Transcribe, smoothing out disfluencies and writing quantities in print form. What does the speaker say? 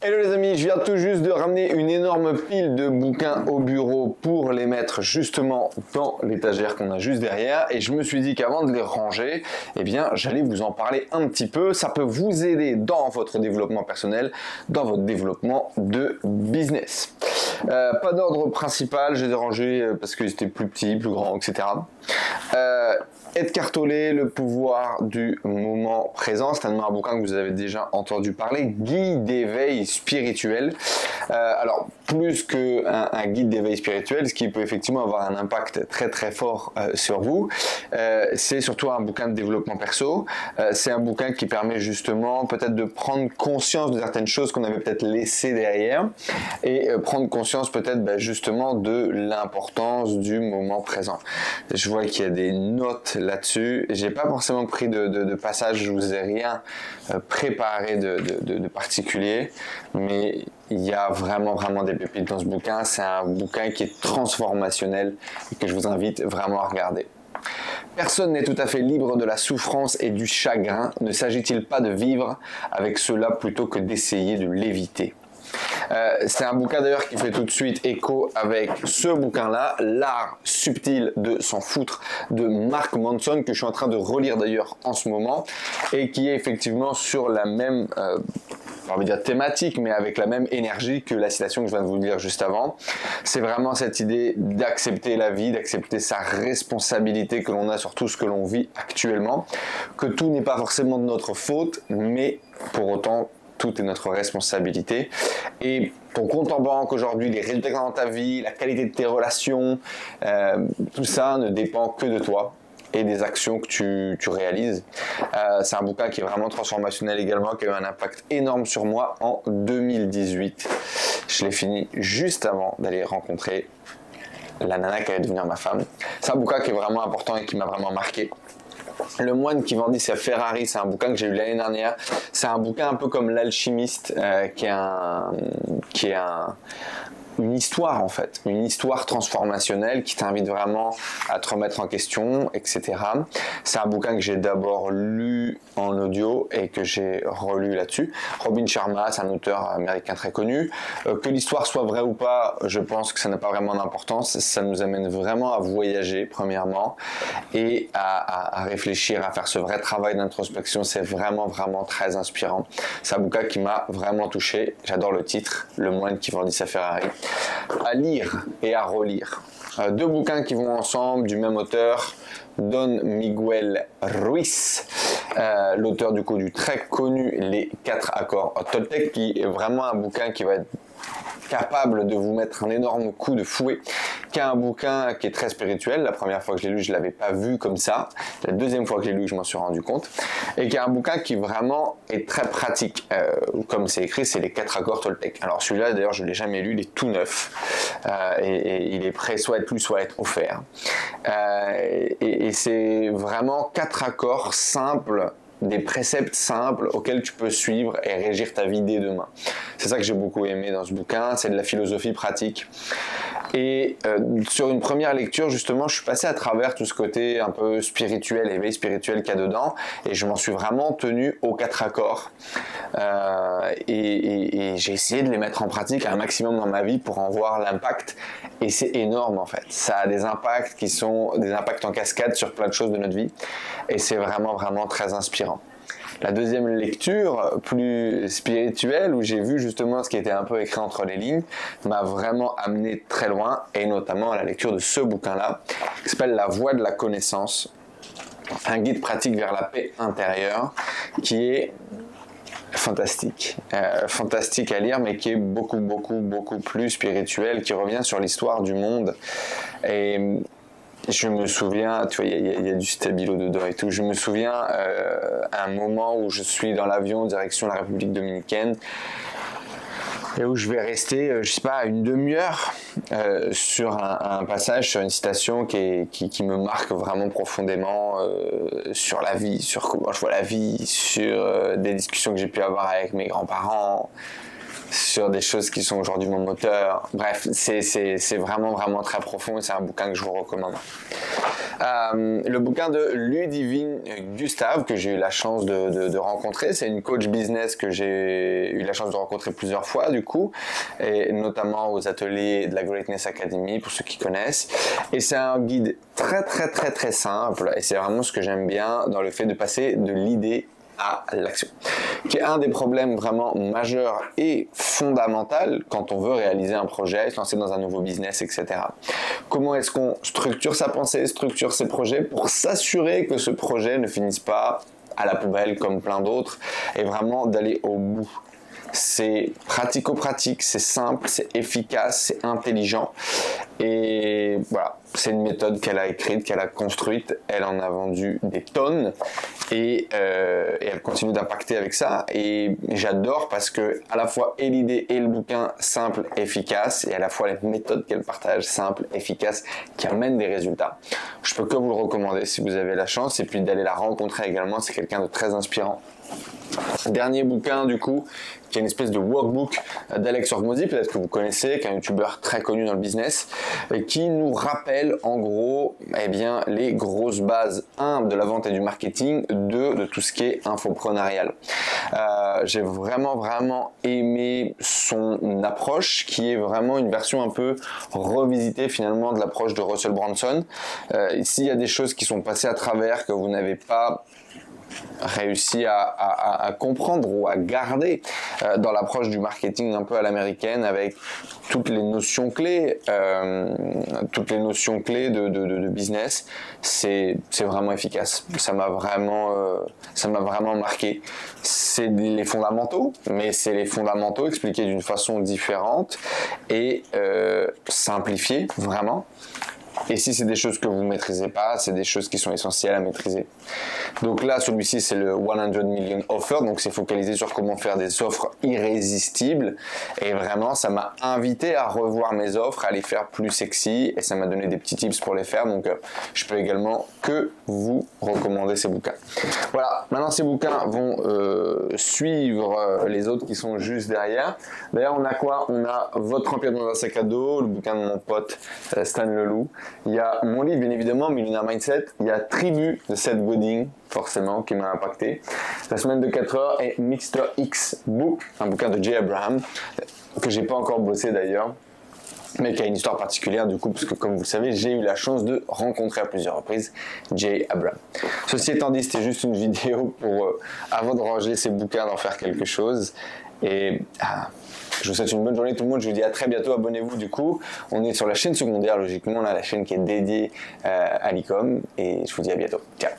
Hello les amis, je viens tout juste de ramener une énorme pile de bouquins au bureau pour les mettre justement dans l'étagère qu'on a juste derrière et je me suis dit qu'avant de les ranger, eh bien j'allais vous en parler un petit peu. Ça peut vous aider dans votre développement personnel, dans votre développement de business. Pas d'ordre principal, je les ai rangés parce qu'ils étaient plus petits, plus grands, etc. Edgar Tolle, le pouvoir du moment présent, c'est un bouquin que vous avez déjà entendu parler, guide d'éveil spirituel. Alors, plus qu'un guide d'éveil spirituel, ce qui peut effectivement avoir un impact très très fort sur vous, c'est surtout un bouquin de développement perso. C'est un bouquin qui permet justement peut-être de prendre conscience de certaines choses qu'on avait peut-être laissées derrière et prendre conscience peut-être justement de l'importance du moment présent. Je vois qu'il y a des notes là-dessus. J'ai pas forcément pris de passage, je vous ai rien préparé de particulier, mais il y a vraiment des pépites dans ce bouquin. C'est un bouquin qui est transformationnel et que je vous invite vraiment à regarder. Personne n'est tout à fait libre de la souffrance et du chagrin. Ne s'agit-il pas de vivre avec cela plutôt que d'essayer de l'éviter? C'est un bouquin d'ailleurs qui fait tout de suite écho avec ce bouquin-là, L'art subtil de s'en foutre de Mark Manson, que je suis en train de relire d'ailleurs en ce moment et qui est effectivement sur la même on va dire thématique, mais avec la même énergie que la citation que je viens de vous dire juste avant. C'est vraiment cette idée d'accepter la vie, d'accepter sa responsabilité que l'on a sur tout ce que l'on vit actuellement, que tout n'est pas forcément de notre faute, mais pour autant, tout est notre responsabilité. Et ton compte en banque aujourd'hui, les résultats dans ta vie, la qualité de tes relations, tout ça ne dépend que de toi et des actions que tu réalises. C'est un bouquin qui est vraiment transformationnel également, qui a eu un impact énorme sur moi en 2018. Je l'ai fini juste avant d'aller rencontrer la nana qui allait devenir ma femme. C'est un bouquin qui est vraiment important et qui m'a vraiment marqué. Le moine qui vendit sa Ferrari, c'est un bouquin que j'ai eu l'année dernière. C'est un bouquin un peu comme L'Alchimiste, qui est une histoire en fait, une histoire transformationnelle qui t'invite vraiment à te remettre en question, etc. C'est un bouquin que j'ai d'abord lu en audio et que j'ai relu là-dessus. Robin Sharma, c'est un auteur américain très connu. Que l'histoire soit vraie ou pas, je pense que ça n'a pas vraiment d'importance. Ça nous amène vraiment à voyager, premièrement, et à réfléchir, à faire ce vrai travail d'introspection. C'est vraiment très inspirant. C'est un bouquin qui m'a vraiment touché. J'adore le titre, Le moine qui vendit sa Ferrari. À lire et à relire. Deux bouquins qui vont ensemble, du même auteur, Don Miguel Ruiz, l'auteur du coup du très connu Les 4 accords Toltec, qui est vraiment un bouquin qui va être capable de vous mettre un énorme coup de fouet, qui est un bouquin qui est très spirituel. La première fois que je l'ai lu, je ne l'avais pas vu comme ça. La deuxième fois que je l'ai lu, je m'en suis rendu compte. Et qui est un bouquin qui vraiment est très pratique. Comme c'est écrit, c'est les 4 accords Toltec. Alors celui-là, d'ailleurs, je ne l'ai jamais lu, il est tout neuf. Et il est prêt soit à être lu, soit à être offert. Et c'est vraiment 4 accords simples, des préceptes simples auxquels tu peux suivre et régir ta vie dès demain. C'est ça que j'ai beaucoup aimé dans ce bouquin, c'est de la philosophie pratique. Et sur une première lecture, justement, je suis passé à travers tout ce côté un peu spirituel, éveil spirituel qu'il y a dedans, et je m'en suis vraiment tenu aux 4 accords. Et j'ai essayé de les mettre en pratique un maximum dans ma vie pour en voir l'impact, et c'est énorme en fait. Ça a des impacts qui sont des impacts en cascade sur plein de choses de notre vie, et c'est vraiment très inspirant. La deuxième lecture, plus spirituelle, où j'ai vu justement ce qui était un peu écrit entre les lignes, m'a vraiment amené très loin, et notamment à la lecture de ce bouquin-là, qui s'appelle La Voie de la connaissance, un guide pratique vers la paix intérieure, qui est fantastique, fantastique à lire, mais qui est beaucoup plus spirituel, qui revient sur l'histoire du monde. Et je me souviens, tu vois, il y a du stabilo dedans et tout. Je me souviens à un moment où je suis dans l'avion en direction de la République dominicaine et où je vais rester, je sais pas, une demi-heure sur un passage, sur une citation qui me marque vraiment profondément sur la vie, sur comment je vois la vie, sur des discussions que j'ai pu avoir avec mes grands-parents, sur des choses qui sont aujourd'hui mon moteur. Bref, c'est vraiment très profond et c'est un bouquin que je vous recommande. Le bouquin de Ludivine Gustave, que j'ai eu la chance de rencontrer. C'est une coach business que j'ai eu la chance de rencontrer plusieurs fois, du coup, et notamment aux ateliers de la Greatness Academy, pour ceux qui connaissent. Et c'est un guide très simple, et c'est vraiment ce que j'aime bien dans le fait de passer de l'idée à l'action, qui est un des problèmes vraiment majeurs et fondamentaux quand on veut réaliser un projet, se lancer dans un nouveau business, etc. Comment est-ce qu'on structure sa pensée, structure ses projets pour s'assurer que ce projet ne finisse pas à la poubelle comme plein d'autres, et vraiment d'aller au bout. C'est pratico-pratique, c'est simple, c'est efficace, c'est intelligent, et voilà, c'est une méthode qu'elle a écrite, qu'elle a construite, elle en a vendu des tonnes, et elle continue d'impacter avec ça, et j'adore parce que à la fois et l'idée et le bouquin simple, efficace, et à la fois les méthodes qu'elle partage simples, efficaces, qui amènent des résultats. Je peux que vous le recommander si vous avez la chance, et puis d'aller la rencontrer également, c'est quelqu'un de très inspirant. Dernier bouquin du coup, qui est une espèce de workbook d'Alex Hormozy, peut-être que vous connaissez, qui est un youtubeur très connu dans le business, et qui nous rappelle en gros les grosses bases, 1 de la vente et du marketing, 2 de tout ce qui est infopreneurial. J'ai vraiment aimé son approche, qui est vraiment une version un peu revisitée finalement de l'approche de Russell Brunson. S'il y a des choses qui sont passées à travers, que vous n'avez pas réussi à comprendre ou à garder dans l'approche du marketing un peu à l'américaine, avec toutes les notions clés de business, c'est vraiment efficace. Ça m'a vraiment marqué. C'est les fondamentaux, mais c'est les fondamentaux expliqués d'une façon différente et simplifiés vraiment. Et si c'est des choses que vous ne maîtrisez pas, c'est des choses qui sont essentielles à maîtriser. Donc là, celui-ci, c'est le 100 Million Offer, donc c'est focalisé sur comment faire des offres irrésistibles. Et vraiment, ça m'a invité à revoir mes offres, à les faire plus sexy, et ça m'a donné des petits tips pour les faire. Donc je peux également que vous recommander ces bouquins. Voilà, maintenant ces bouquins vont suivre les autres qui sont juste derrière. D'ailleurs, on a quoi? On a Votre empire dans un sac à dos, le bouquin de mon pote Stan Leloup. Il y a mon livre, bien évidemment, Millionaire Mindset. Il y a Tribu de Seth Godin, forcément, qui m'a impacté. La semaine de 4 heures et Mr. X Book, un bouquin de Jay Abraham, que j'ai pas encore bossé d'ailleurs, mais qui a une histoire particulière du coup, parce que comme vous le savez, j'ai eu la chance de rencontrer à plusieurs reprises Jay Abraham. Ceci étant dit, c'était juste une vidéo pour, avant de ranger ces bouquins, d'en faire quelque chose. Et je vous souhaite une bonne journée tout le monde, je vous dis à très bientôt, abonnez-vous du coup, on est sur la chaîne secondaire logiquement, là, la chaîne qui est dédiée à l'e-com, et je vous dis à bientôt, ciao.